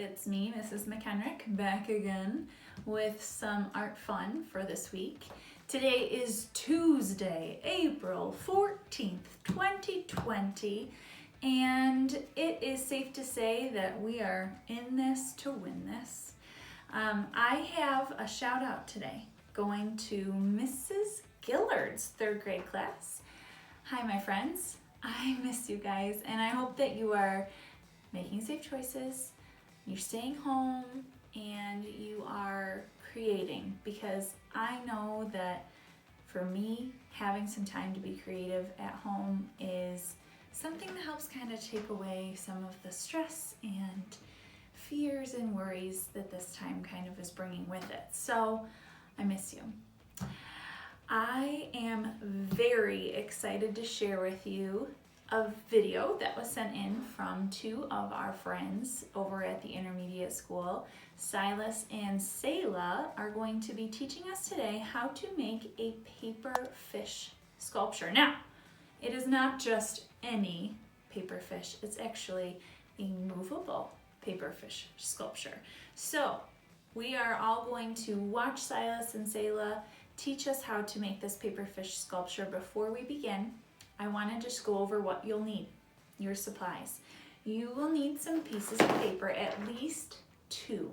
it's me, Mrs. McHenrick, back again with some art fun for this week. Today is Tuesday, April 14th, 2020, and it is safe to say that we are in this to win this. I have a shout out today going to Mrs. Gillard's third grade class. Hi, my friends. I miss you guys, and I hope that you are making safe choices, you're staying home, and you are creating, because I know that for me, having some time to be creative at home is something that helps kind of take away some of the stress and fears and worries that this time kind of is bringing with it. So I miss you. I am very excited to share with you a video that was sent in from two of our friends over at the intermediate school. Silas and Sayla are going to be teaching us today how to make a paper fish sculpture. Now, it is not just any paper fish, it's actually a movable paper fish sculpture. So we are all going to watch Silas and Sayla teach us how to make this paper fish sculpture. Before we begin, I want to just go over what you'll need, your supplies. You will need some pieces of paper, at least 2.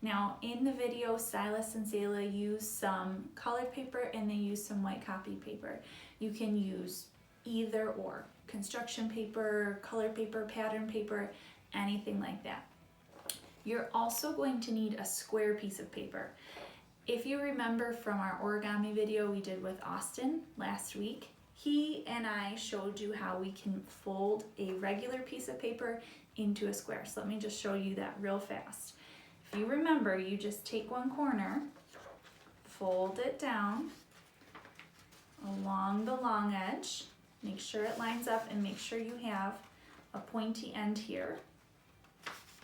Now, in the video, Silas and Sayla use some colored paper and they use some white copy paper. You can use either or, construction paper, colored paper, pattern paper, anything like that. You're also going to need a square piece of paper. If you remember from our origami video we did with Austin last week, he and I showed you how we can fold a regular piece of paper into a square. So let me just show you that real fast. If you remember, you just take one corner, fold it down along the long edge, make sure it lines up, and make sure you have a pointy end here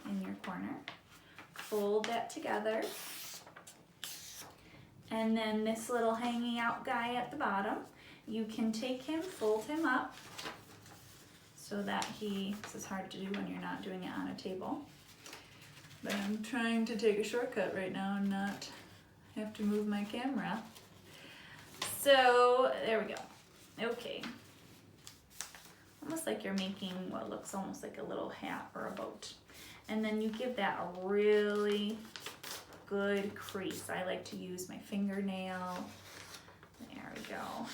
in your corner. Fold that together. And then this little hanging out guy at the bottom, you can take him, fold him up so that this is hard to do when you're not doing it on a table. But I'm trying to take a shortcut right now and not have to move my camera. So there we go. Okay. Almost like you're making what looks almost like a little hat or a boat. And then you give that a really good crease. I like to use my fingernail. There we go.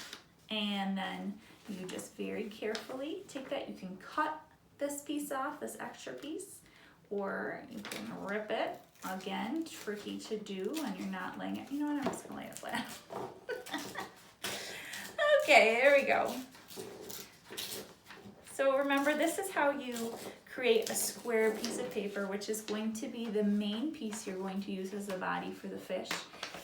And then you just very carefully take that. You can cut this piece off, this extra piece, or you can rip it. Again, tricky to do when you're not laying it. You know what, I'm just gonna lay it flat. Okay, there we go. So remember, this is how you create a square piece of paper, which is going to be the main piece you're going to use as the body for the fish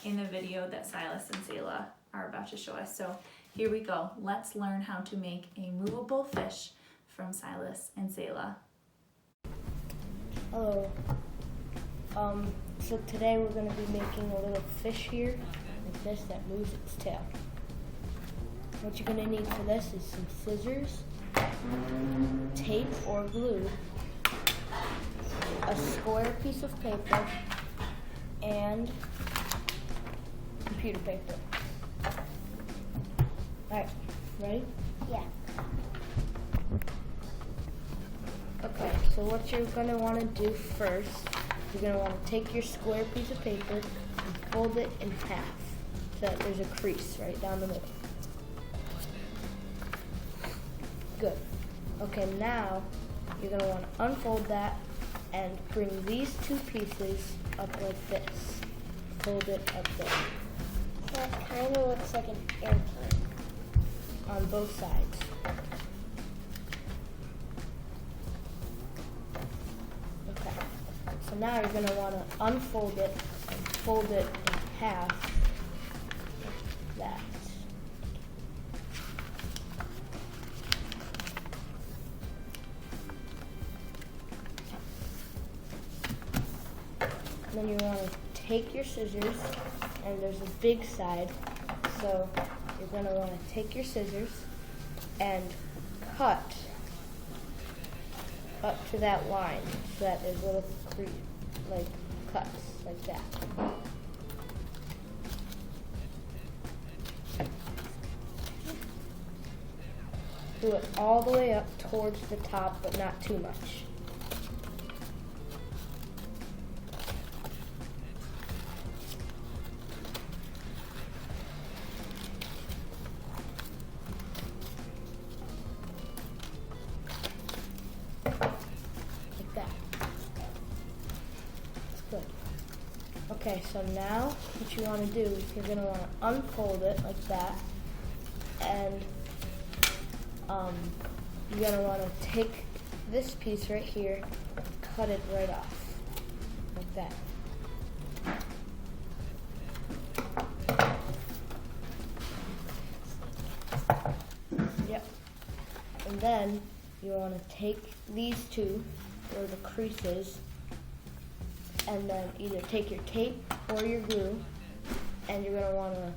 in the video that Silas and Sayla are about to show us. So here we go. Let's learn how to make a movable fish from Silas and Sayla. Hello. So today we're going to be making a little fish here, like this, that moves its tail. What you're going to need for this is some scissors, tape or glue, a square piece of paper, and computer paper. Alright, ready? Yeah. Okay, so what you're going to want to do first, you're going to want to take your square piece of paper and fold it in half so that there's a crease right down the middle. Good. Okay, now you're going to want to unfold that and bring these 2 pieces up like this. Fold it up there. So it kind of looks like an airplane. On both sides. Okay. So now you're going to want to unfold it and fold it in half like that. Then you want to take your scissors, and there's a big side, so you're going to want to take your scissors and cut up to that line so that there's a little like cuts like that. Do it all the way up towards the top, but not too much. Like that. That's good. Okay, so now what you want to do is you're going to want to unfold it like that, and you're going to want to take this piece right here and cut it right off, like that. Yep. And then you want to take these two, where the crease is, and then either take your tape or your glue, and you're going to want to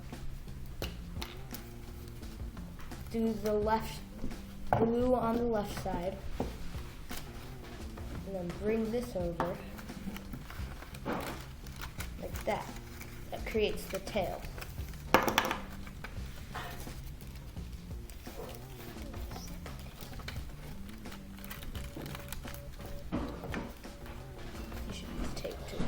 do the left glue on the left side, and then bring this over like that. That creates the tail. You should use tape too.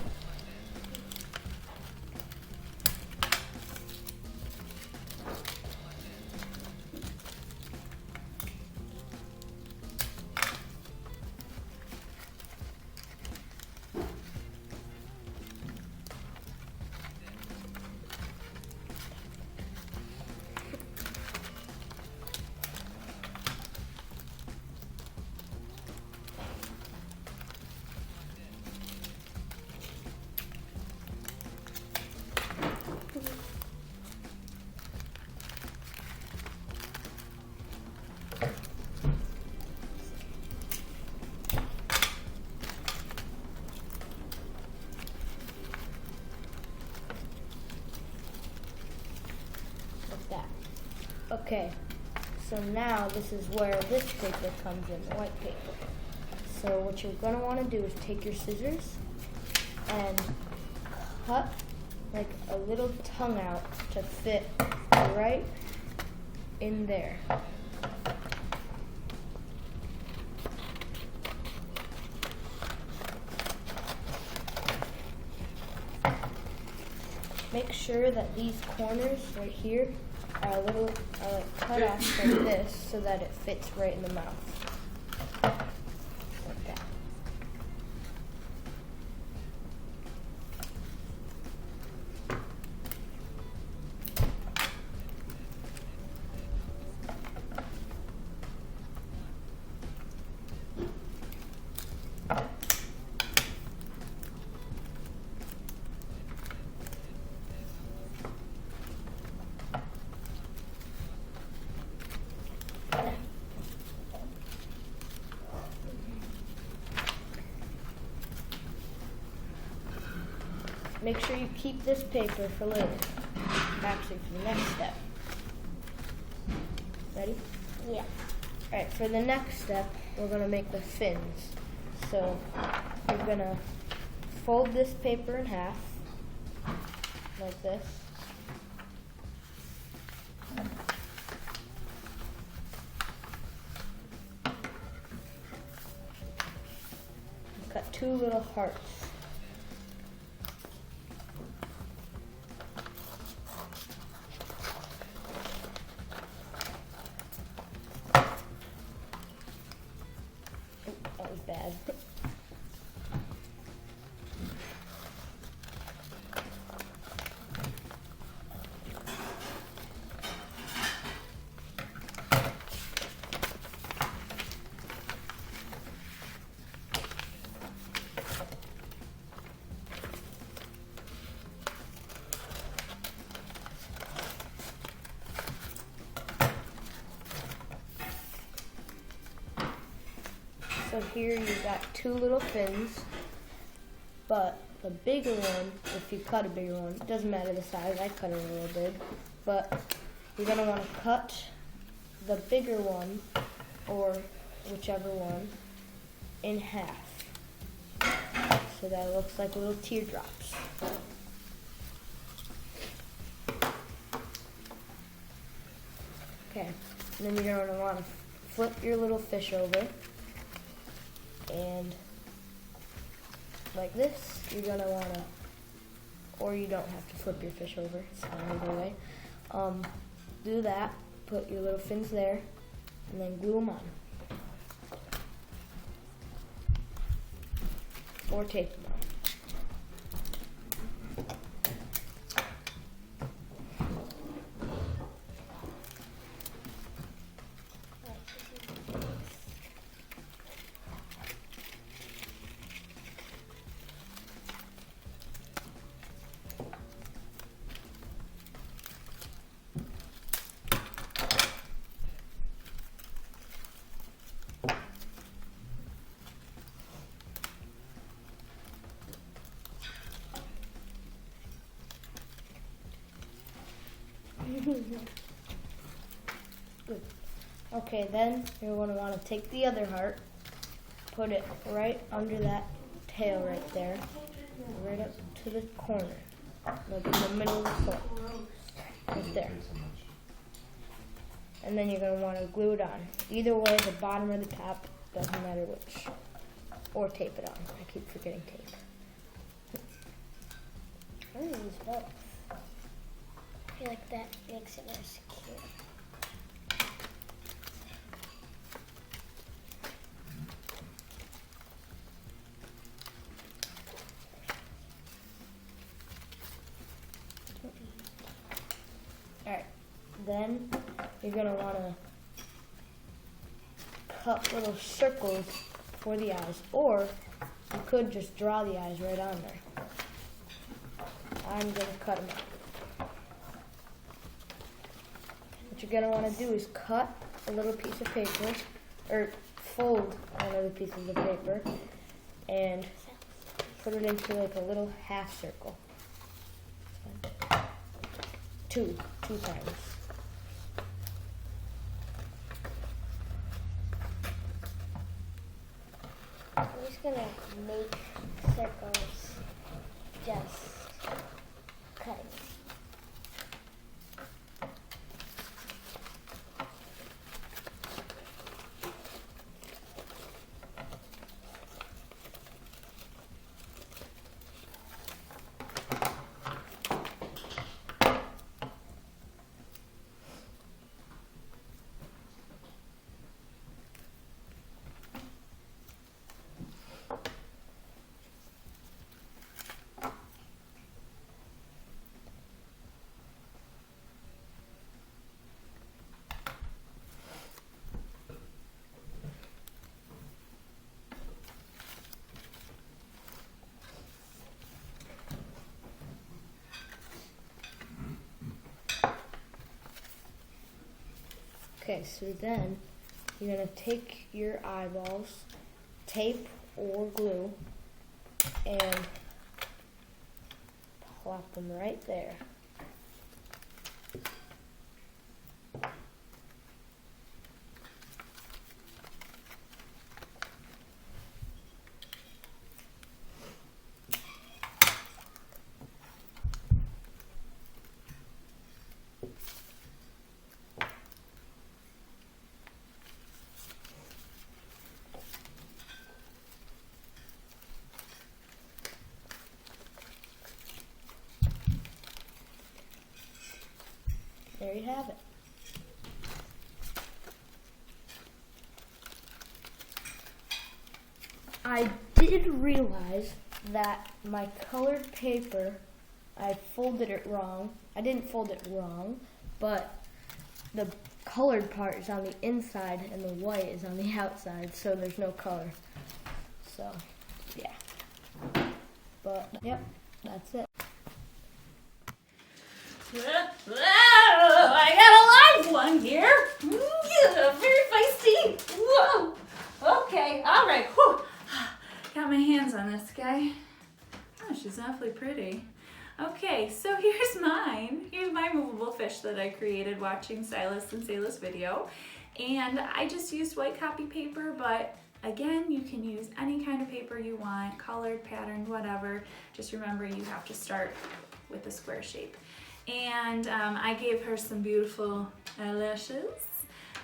Okay, so now this is where this paper comes in, the white paper. So what you're going to want to do is take your scissors and cut like a little tongue out to fit right in there. Make sure that these corners right here are like cut off like this so that it fits right in the mouth. Like that. Make sure you keep this paper for later, actually for the next step. Ready? Yeah. Alright, for the next step, we're going to make the fins. So you're going to fold this paper in half, like this. Cut two little hearts. That was bad. So here you've got two little fins, but the bigger one, if you cut a bigger one, it doesn't matter the size, I cut it a little big, but you're going to want to cut the bigger one, or whichever one, in half. so that it looks like little teardrops. Okay, and then you're going to want to flip your little fish over, and like this, you're going to want to, or you don't have to flip your fish over, it's fine either way. Do that, put your little fins there, and then glue them on. Or tape them on. Good. Okay, then you're going to want to take the other heart, put it right under that tail right there, right up to the corner, like in the middle of the foot, right there. And then you're going to want to glue it on. Either way, the bottom or the top, doesn't matter which. Or tape it on. I keep forgetting tape. I use both. I feel like that makes it more secure. Alright, then you're going to want to cut little circles for the eyes, or you could just draw the eyes right on there. I'm going to cut them out. What you're going to want to do is cut a little piece of paper, or fold one of the pieces of paper, and put it into like a little half circle. Two times. I'm just gonna make circles just cutting. Okay, so then you're going to take your eyeballs, tape or glue, and plop them right there. There you have it. I did realize that my colored paper, I folded it wrong. I didn't fold it wrong, but the colored part is on the inside and the white is on the outside, so there's no color. So, yeah. But, yep, that's it. I got a live one here. Very feisty. Whoa. Okay, all right. Whew. Got my hands on this guy. Oh, she's awfully pretty. Okay, so here's mine. Here's my movable fish that I created watching Silas and Sayla's video. And I just used white copy paper, but again, you can use any kind of paper you want, colored, patterned, whatever. Just remember you have to start with a square shape. And I gave her some beautiful eyelashes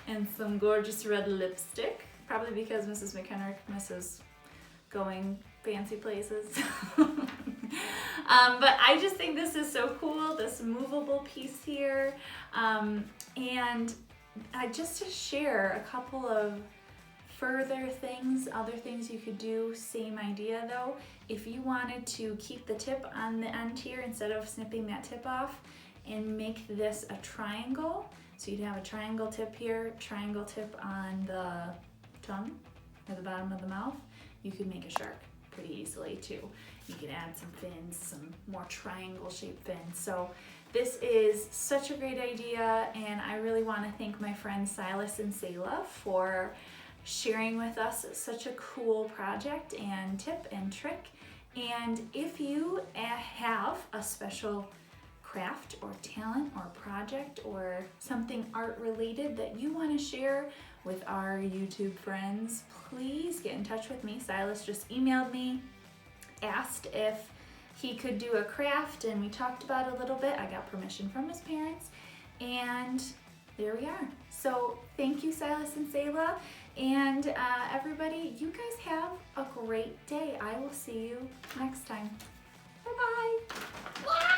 and some gorgeous red lipstick, probably because Mrs. McHenrick misses going fancy places. But I just think this is so cool, this movable piece here. And just to share a couple of further things, other things you could do, same idea though. If you wanted to keep the tip on the end here instead of snipping that tip off and make this a triangle, so you'd have a triangle tip here, triangle tip on the tongue or the bottom of the mouth, you could make a shark pretty easily too. You can add some fins, some more triangle shaped fins. So this is such a great idea, and I really want to thank my friends Silas and Sayla for sharing with us such a cool project and tip and trick. And if you have a special craft or talent or project or something art related that you want to share with our YouTube friends, please get in touch with me. Silas just emailed me, asked if he could do a craft, and we talked about it a little bit. I got permission from his parents, and there we are. So thank you, Silas and Sayla, and everybody, you guys have a great day. I will see you next time. Bye-bye.